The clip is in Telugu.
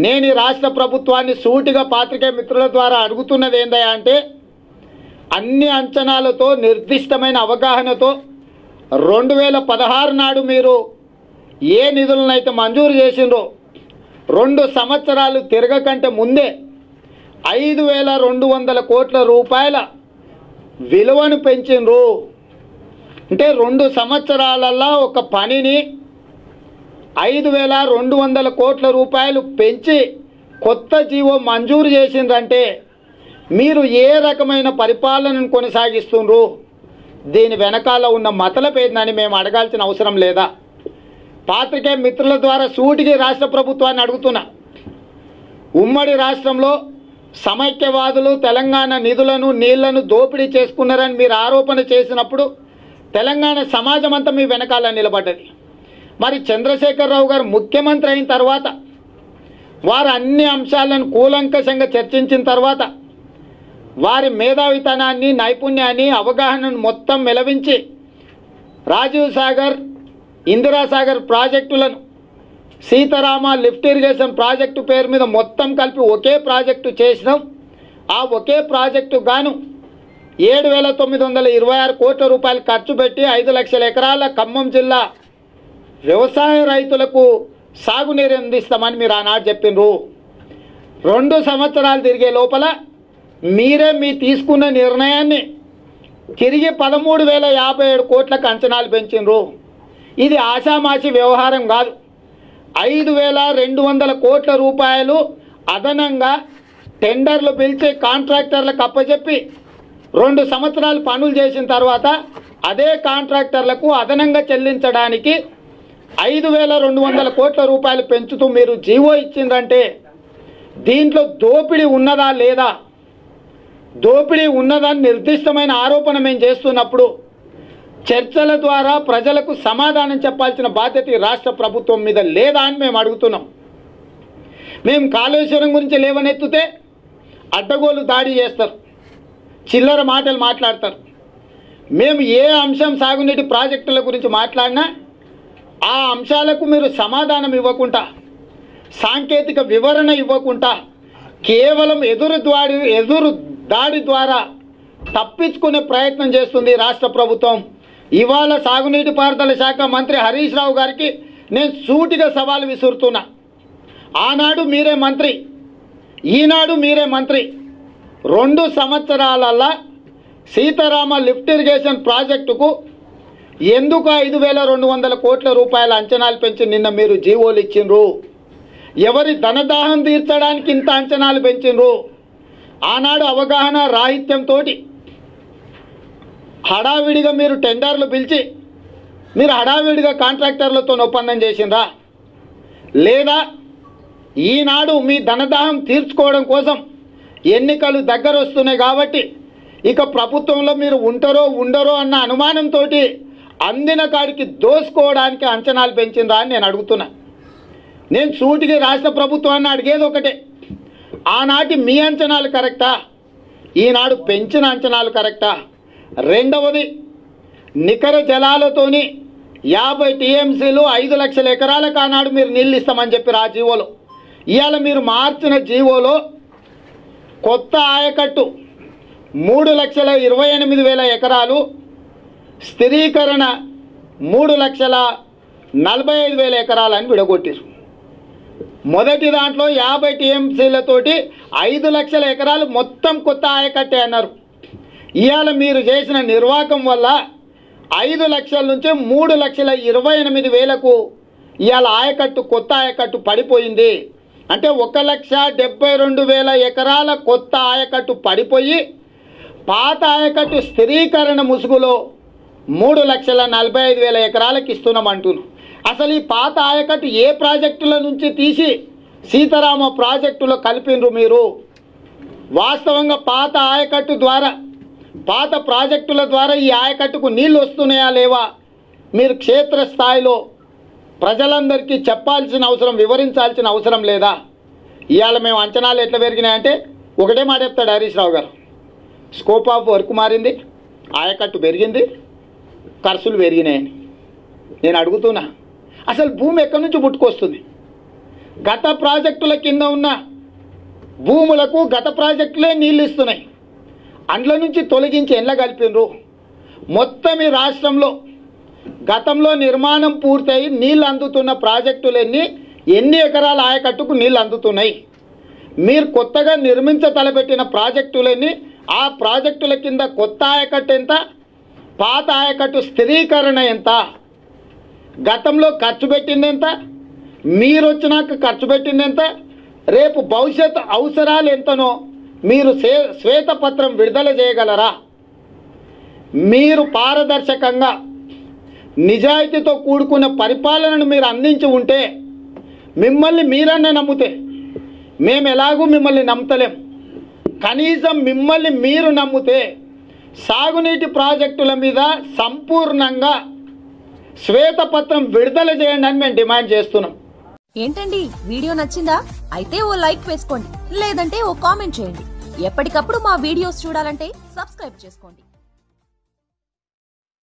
నేను రాష్ట్ర ప్రభుత్వాన్ని సూటిగా పాత్రికేయ మిత్రుల ద్వారా అడుగుతున్నది ఏందయ్యా అంటే, అన్ని అంచనాలతో నిర్దిష్టమైన అవగాహనతో 2016 నాడు మీరు ఏ నిధులనైతే మంజూరు చేసిండ్రో 2 సంవత్సరాలు తిరగకంటే ముందే 5,200 కోట్ల రూపాయల విలువను పెంచిండ్రు. అంటే 2 సంవత్సరాలలో ఒక పనిని 5,200 కోట్ల రూపాయలు పెంచి కొత్త జీవో మంజూరు చేసిండ్రంటే మీరు ఏ రకమైన పరిపాలనను కొనసాగిస్తుండ్రు? దీని వెనకాల ఉన్న మతలబేందని మేము అడగాల్సిన అవసరం లేదా? పాత్రికేయ మిత్రుల ద్వారా సూటిగా రాష్ట్ర ప్రభుత్వాన్ని అడుగుతున్నా. ఉమ్మడి రాష్ట్రంలో సమైక్యవాదులు తెలంగాణ నిధులను నీళ్లను దోపిడీ చేసుకున్నారని మీరు ఆరోపణ చేసినప్పుడు తెలంగాణ సమాజం అంతా మీ వెనకాల నిలబడ్డది. మరి చంద్రశేఖరరావు గారు ముఖ్యమంత్రి అయిన తర్వాత వారు అన్ని అంశాలను కూలంకషంగా చర్చించిన తర్వాత వారి మేధావితనాన్ని, నైపుణ్యాన్ని, అవగాహనను మొత్తం మెలవించి రాజీవ్ సాగర్, ఇందిరాసాగర్ ప్రాజెక్టులను సీతారామ లిఫ్ట్ ఇరిగేషన్ ప్రాజెక్టు పేరు మీద మొత్తం కలిపి ఒకే ప్రాజెక్టు చేసినాం. ఆ ఒకే ప్రాజెక్టు గాను 7,926 కోట్ల రూపాయలు ఖర్చు పెట్టి 5 లక్షల ఎకరాల ఖమ్మం జిల్లా వ్యవసాయ రైతులకు సాగునీరు అందిస్తామని మీరు ఆనాడు చెప్పిండ్రు. 2 సంవత్సరాలు తిరిగే లోపల మీరే మీ తీసుకున్న నిర్ణయాన్ని తిరిగి 13,057 కోట్లకు అంచనాలు పెంచిండ్రు. ఇది ఆషామాషి వ్యవహారం కాదు. 5,200 కోట్ల రూపాయలు అదనంగా టెండర్లు పిలిచి కాంట్రాక్టర్లకు అప్పచెప్పి 2 సంవత్సరాలు పనులు చేసిన తర్వాత అదే కాంట్రాక్టర్లకు అదనంగా చెల్లించడానికి 5,200 కోట్ల రూపాయలు పెంచుతూ మీరు జీవో ఇచ్చిందంటే దీంట్లో దోపిడీ ఉన్నదా లేదా? దోపిడీ ఉన్నదని నిర్దిష్టమైన ఆరోపణ మేము చేస్తున్నప్పుడు చర్చల ద్వారా ప్రజలకు సమాధానం చెప్పాల్సిన బాధ్యత ఈ రాష్ట్ర ప్రభుత్వం మీద లేదా అని మేము అడుగుతున్నాం. మేము కాళేశ్వరం గురించి లేవనెత్తితే అడ్డగోలు దాడి చేస్తారు, చిల్లర మాటలు మాట్లాడతారు. మేము ఏ అంశం సాగునీటి ప్రాజెక్టుల గురించి మాట్లాడినా ఆ అంశాలకు మీరు సమాధానం ఇవ్వకుండా, సాంకేతిక వివరణ ఇవ్వకుండా కేవలం ఎదురు దాడి ద్వారా తప్పించుకునే ప్రయత్నం చేస్తుంది రాష్ట్ర ప్రభుత్వం. ఇవాళ సాగునీటి పారుదల శాఖ మంత్రి హరీష్ రావు గారికి నేను సూటిగా సవాలు విసురుతున్నా. ఆనాడు మీరే మంత్రి, ఈనాడు మీరే మంత్రి. 2 సంవత్సరాలల్లా సీతారామ లిఫ్ట్ ఇరిగేషన్ ప్రాజెక్టుకు ఎందుకు 5,200 కోట్ల రూపాయల అంచనాలు పెంచి నిన్న మీరు జీవోలు ఇచ్చిండ్రు? ఎవరి ధనదాహం తీర్చడానికి ఇంత అంచనాలు పెంచిండ్రు? ఆనాడు అవగాహన రాహిత్యంతో హడావిడిగా మీరు టెండర్లు పిలిచి మీరు హడావిడిగా కాంట్రాక్టర్లతో ఒప్పందం చేసిండ్రా? లేదా ఈనాడు మీ ధనదాహం తీర్చుకోవడం కోసం ఎన్నికలు దగ్గర వస్తున్నాయి కాబట్టి ఇక ప్రభుత్వంలో మీరు ఉంటారో ఉండరో అన్న అనుమానంతో అందిన కాడికి దోసుకోవడానికి అంచనాలు పెంచిండ్రా అని నేను అడుగుతున్నా. నేను సూటిగా రాష్ట్ర ప్రభుత్వాన్ని అడిగేది ఒకటే, ఆనాటి మీ అంచనాలు కరెక్టా? ఈనాడు పెంచిన అంచనాలు కరెక్టా? రెండవది, నికర జలాలతోని 50 టీఎంసీలు 5 లక్షల ఎకరాలకు ఆనాడు మీరు నీళ్ళు ఇస్తామని చెప్పి ఆ జీవోలో, ఇవాళ మీరు మార్చిన జీవోలో కొత్త ఆయకట్టు 3,28,000 ఎకరాలు, స్థిరీకరణ 3,45,000 ఎకరాలని విడగొట్టారు. మొదటి దాంట్లో 50 టీఎంసీలతోటి 5 లక్షల ఎకరాలు మొత్తం కొత్త ఆయకట్టే అన్నారు. ఇవాళ మీరు చేసిన నిర్వాహకం వల్ల 5 లక్షల నుంచి 3,28,000కు ఇవాళ ఆయకట్టు, కొత్త ఆయకట్టు పడిపోయింది. అంటే 1,72,000 ఎకరాల కొత్త ఆయకట్టు పడిపోయి పాత ఆయకట్టు స్థిరీకరణ ముసుగులో 3,45,000 ఎకరాలకు ఇస్తున్నామంటున్నాం. అసలు ఈ పాత ఆయకట్టు ఏ ప్రాజెక్టుల నుంచి తీసి సీతారామ ప్రాజెక్టులో కలిపినరు మీరు? వాస్తవంగా పాత ఆయకట్టు ద్వారా, పాత ప్రాజెక్టుల ద్వారా ఈ ఆయకట్టుకు నీళ్ళు వస్తున్నాయా లేవా మీరు క్షేత్రస్థాయిలో ప్రజలందరికీ చెప్పాల్సిన అవసరం, వివరించాల్సిన అవసరం లేదా? ఇవాళ మేము అంచనాలు ఎట్లా పెరిగినాయంటే ఒకటే మాట చెప్తాడు హరీష్ రావు గారు, స్కోప్ ఆఫ్ వర్క్ మారింది, ఆయకట్టు పెరిగింది, ఖర్చులు పెరిగినాయని నేను అడుగుతున్నా. అసలు భూమి ఎక్కడి నుంచి పుట్టుకొస్తుంది? గత ప్రాజెక్టుల కింద ఉన్న భూములకు గత ప్రాజెక్టులే నీళ్ళు ఇస్తున్నాయి. అండ్ల నుంచి తొలగించి ఎండ్ల కలిపినరు. మొత్తం ఈ రాష్ట్రంలో గతంలో నిర్మాణం పూర్తయి నీళ్ళు అందుతున్న ప్రాజెక్టులన్నీ ఎన్ని ఎకరాల ఆయకట్టుకు నీళ్ళు అందుతున్నాయి? మీరు కొత్తగా తలపెట్టిన ప్రాజెక్టులన్నీ ఆ ప్రాజెక్టుల కింద కొత్త ఆయకట్టు ఎంత, పాత ఆయకట్టు స్థిరీకరణ ఎంత, గతంలో ఖర్చు పెట్టింది ఎంత, మీరు వచ్చినాక ఖర్చు పెట్టింది ఎంత, రేపు భవిష్యత్ అవసరాలు ఎంతనో మీరు శ్వేతపత్రం విడుదల చేయగలరా? మీరు పారదర్శకంగా నిజాయితీతో కూడుకున్న పరిపాలనను మీరు అందించి ఉంటే మిమ్మల్ని మీరన్నా నమ్ముతే, మేము ఎలాగూ మిమ్మల్ని నమ్ముతలేం, కనీసం మిమ్మల్ని మీరు నమ్మితే సాగునీటి ప్రాజెక్టుల మీద సంపూర్ణంగా శ్వేతపత్రం విడుదల చేయండి అని మేము డిమాండ్ చేస్తున్నాం. ఏంటండి వీడియో నచ్చిందా? అయితే ఓ లైక్ వేసుకోండి, లేదంటే ఓ కామెంట్ చేయండి. ఎప్పటికప్పుడు మా వీడియోస్ చూడాలంటే సబ్స్క్రైబ్ చేసుకోండి.